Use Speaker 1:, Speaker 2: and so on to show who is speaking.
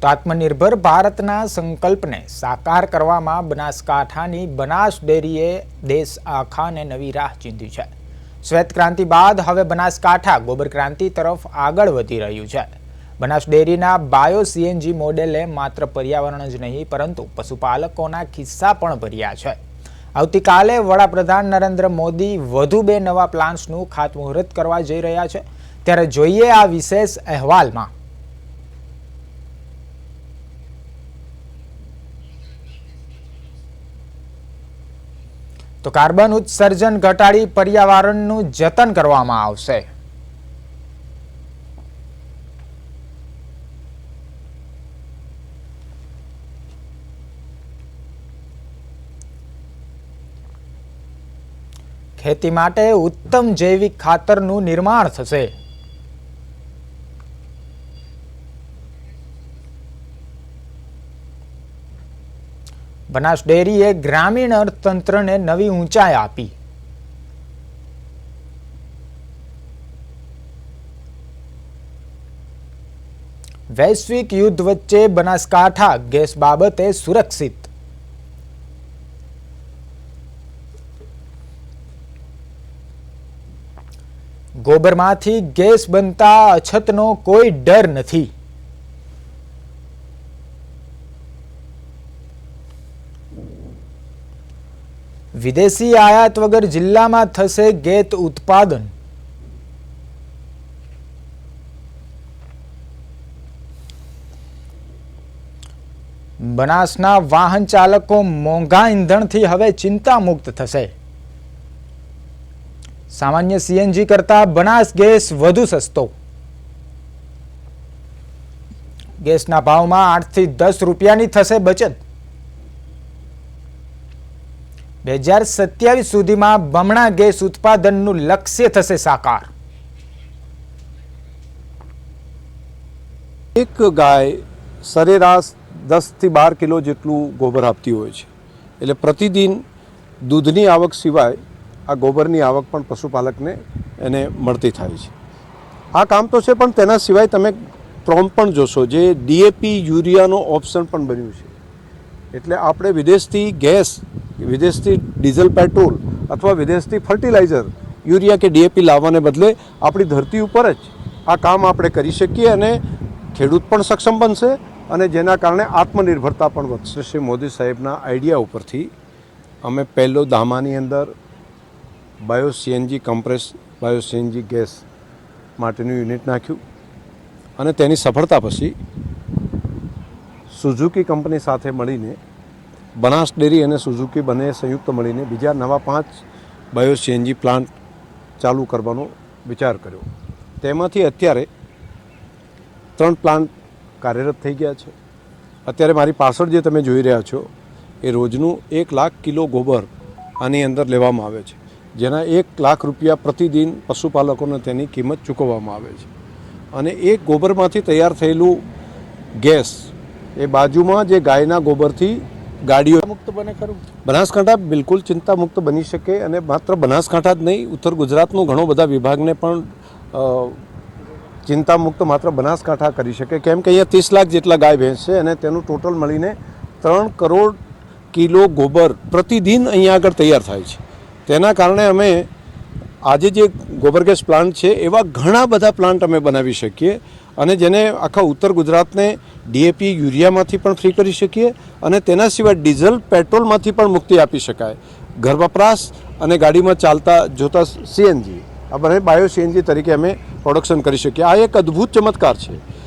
Speaker 1: તો આત્મનિર્ભર ભારતના સંકલ્પને સાકાર કરવામાં બનાસકાંઠાની બનાસ ડેરીએ દેશ આખાને નવી રાહ ચીંધી છે। શ્વેત ક્રાંતિ બાદ હવે બનાસકાંઠા ગોબર ક્રાંતિ તરફ આગળ વધી રહ્યું છે। બનાસ ડેરીના બાયો સીએનજી મોડેલે માત્ર પર્યાવરણ જ નહીં પરંતુ પશુપાલકોના ખિસ્સા પણ ભર્યા છે। આવતીકાલે વડાપ્રધાન નરેન્દ્ર મોદી વધુ 2 નવા પ્લાન્ટ્સનું ખાતમુહૂર્ત કરવા જઈ રહ્યા છે। ત્યારે જોઈએ આ વિશેષ અહેવાલમાં। તો કાર્બન ઉત્સર્જન ઘટાડી પર્યાવરણનું જતન કરવામાં આવશે। ખેતી માટે ઉત્તમ જૈવિક ખાતરનું નિર્માણ થશે। બનાસ ડેરીએ ગ્રામીણ અર્થતંત્રને નવી ઊંચાઈ આપી। વૈશ્વિક યુદ્ધ વચ્ચે બનાસકાંઠા ગેસ બાબતે સુરક્ષિત। ગોબરમાંથી ગેસ બનતા અછતનો કોઈ ડર નથી। વિદેશી આયાત વગર જિલ્લામાં થશે ગેસ ઉત્પાદન। બનાસના વાહન ચાલકો મોંઘા ઈંધણથી હવે ચિંતા મુક્ત થશે। સામાન્ય સીએનજી કરતા બનાસ ગેસ વધુ સસ્તો। ગેસના ભાવમાં 8 થી 10 રૂપિયાની થશે બચત। 2027 સુધીમાં બમણા ગેસ ઉત્પાદનનું લક્ષ્ય થશે સાકાર।
Speaker 2: એક ગાય સરેરાશ 10 થી 12 કિલો જેટલું ગોબર આપતી હોય છે, એટલે પ્રતિદિન દૂધની આવક સિવાય આ ગોબરની આવક પણ પશુપાલકને એને મળતી થાય છે। આ કામ તો છે, પણ તેના સિવાય તમે પ્રોમ્પ પણ જોશો જે ડીએપી યુરિયાનો ઓપ્શન પણ બન્યું છે। એટલે આપણે વિદેશથી ગેસ, વિદેશથી ડીઝલ પેટ્રોલ અથવા વિદેશથી ફર્ટિલાઇઝર યુરિયા કે ડીએપી લાવવાને બદલે આપણી ધરતી ઉપર જ આ કામ આપણે કરી શકીએ અને ખેડૂત પણ સક્ષમ બનશે અને જેના કારણે આત્મનિર્ભરતા પણ વધશે। શ્રી મોદી સાહેબના આઈડિયા ઉપરથી અમે પહેલો ધામાની અંદર bio CNG compress bio CNG gas માટેનું યુનિટ નાખ્યું અને તેની સફળતા પછી સુઝુકી કંપની સાથે મળીને બનાસ ડેરી અને સુઝુકી બંને સંયુક્ત મળીને બીજા નવા 5 બાયો સીએનજી પ્લાન્ટ ચાલુ કરવાનો વિચાર કર્યો। તેમાંથી અત્યારે 3 પ્લાન્ટ કાર્યરત થઈ ગયા છે। અત્યારે મારી પાછળ જે તમે જોઈ રહ્યા છો એ રોજનું 1 લાખ કિલો ગોબર આની અંદર લેવામાં આવે છે, જેના 1 લાખ રૂપિયા પ્રતિદિન પશુપાલકોને તેની કિંમત ચૂકવવામાં આવે છે। અને એ ગોબરમાંથી તૈયાર થયેલું ગેસ એ બાજુમાં જે ગાયના ગોબરથી ગાડીઓ મુક્ત બને ખરું। બનાસકાંઠા બિલકુલ ચિંતા મુક્ત બની શકે અને માત્ર બનાસકાંઠા જ નહીં, ઉત્તર ગુજરાતનું ઘણો બધા વિભાગને પણ ચિંતા મુક્ત માત્ર બનાસકાંઠા કરી શકે, કેમ કે અહીંયા 30 લાખ જેટલા ગાય ભેંસ છે અને તેનું ટોટલ મળીને 3 કરોડ કિલો ગોબર પ્રતિદિન અહીંયા આગળ તૈયાર થાય છે। તેના કારણે અમે આજે જે ગોબર ગેસ પ્લાન્ટ છે એવા ઘણા બધા પ્લાન્ટ અમે બનાવી શકીએ અને જેને આખા ઉત્તર ગુજરાતને ડીએપી યુરિયામાંથી પણ ફ્રી કરી શકીએ અને તેના સિવાય ડીઝલ પેટ્રોલમાંથી પણ મુક્તિ આપી શકાય। ઘર વપરાશ અને ગાડીમાં ચાલતા જોતા સીએનજી, આ બંને બાયો સીએનજી તરીકે અમે પ્રોડક્શન કરી શકીએ। આ એક અદ્ભુત ચમત્કાર છે